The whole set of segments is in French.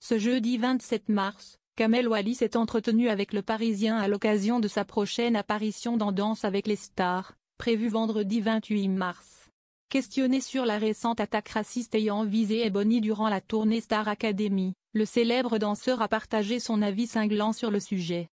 Ce jeudi 27 mars, Kamel Ouali s'est entretenu avec Le Parisien à l'occasion de sa prochaine apparition dans Danse avec les stars, prévue vendredi 28 mars. Questionné sur la récente attaque raciste ayant visé Ebony durant la tournée Star Academy, le célèbre danseur a partagé son avis cinglant sur le sujet.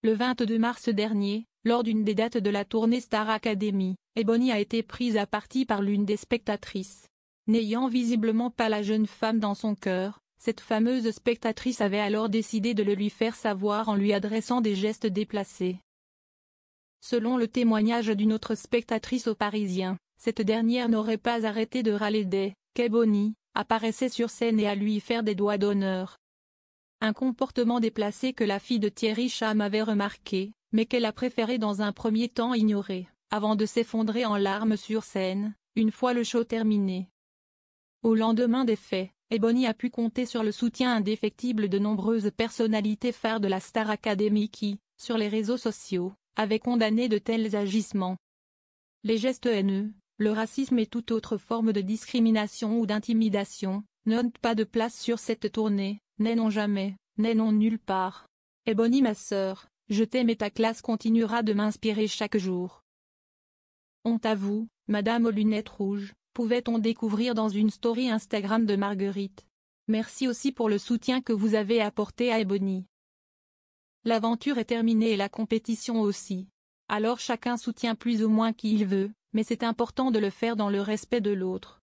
Le 22 mars dernier, lors d'une des dates de la tournée Star Academy, Ebony a été prise à partie par l'une des spectatrices. N'ayant visiblement pas la jeune femme dans son cœur, cette fameuse spectatrice avait alors décidé de le lui faire savoir en lui adressant des gestes déplacés. Selon le témoignage d'une autre spectatrice au Parisien, cette dernière n'aurait pas arrêté de râler dès qu'Ebony apparaissait sur scène et à lui faire des doigts d'honneur. Un comportement déplacé que la fille de Thierry Cham avait remarqué, mais qu'elle a préféré dans un premier temps ignorer, avant de s'effondrer en larmes sur scène, une fois le show terminé. Au lendemain des faits, Ebony a pu compter sur le soutien indéfectible de nombreuses personnalités phares de la Star Academy qui, sur les réseaux sociaux, avaient condamné de tels agissements. Les gestes haineux, le racisme et toute autre forme de discrimination ou d'intimidation, n'ont pas de place sur cette tournée, n'en jamais, n'en nulle part. Ebony ma sœur, je t'aime et ta classe continuera de m'inspirer chaque jour. Honte à vous, Madame aux lunettes rouges, pouvait-on découvrir dans une story Instagram de Marguerite. Merci aussi pour le soutien que vous avez apporté à Ebony. L'aventure est terminée et la compétition aussi. Alors chacun soutient plus ou moins qui il veut, mais c'est important de le faire dans le respect de l'autre.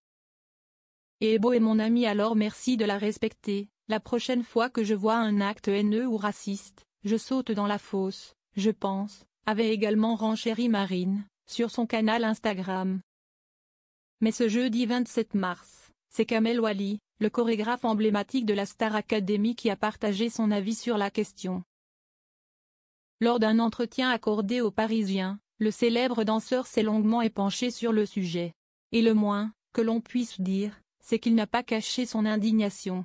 Et Ebo est mon ami, alors merci de la respecter. La prochaine fois que je vois un acte haineux ou raciste, je saute dans la fosse, je pense, avait également renchéri Marine, sur son canal Instagram. Mais ce jeudi 27 mars, c'est Kamel Ouali, le chorégraphe emblématique de la Star Academy qui a partagé son avis sur la question. Lors d'un entretien accordé aux Parisiens, le célèbre danseur s'est longuement épanché sur le sujet. Et le moins que l'on puisse dire, c'est qu'il n'a pas caché son indignation.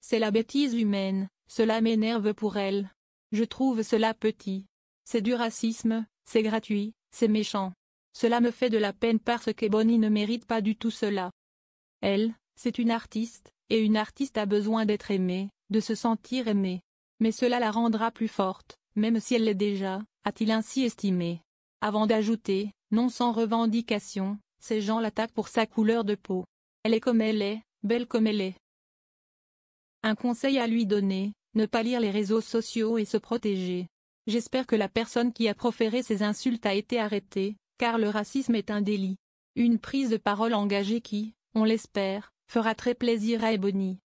C'est la bêtise humaine, cela m'énerve pour elle. Je trouve cela petit. C'est du racisme, c'est gratuit, c'est méchant. Cela me fait de la peine parce qu'Ebony ne mérite pas du tout cela. Elle, c'est une artiste, et une artiste a besoin d'être aimée, de se sentir aimée. Mais cela la rendra plus forte, même si elle l'est déjà, a-t-il ainsi estimé. Avant d'ajouter, non sans revendication, ces gens l'attaquent pour sa couleur de peau. Elle est comme elle est, belle comme elle est. Un conseil à lui donner, ne pas lire les réseaux sociaux et se protéger. J'espère que la personne qui a proféré ces insultes a été arrêtée, car le racisme est un délit. Une prise de parole engagée qui, on l'espère, fera très plaisir à Ebony.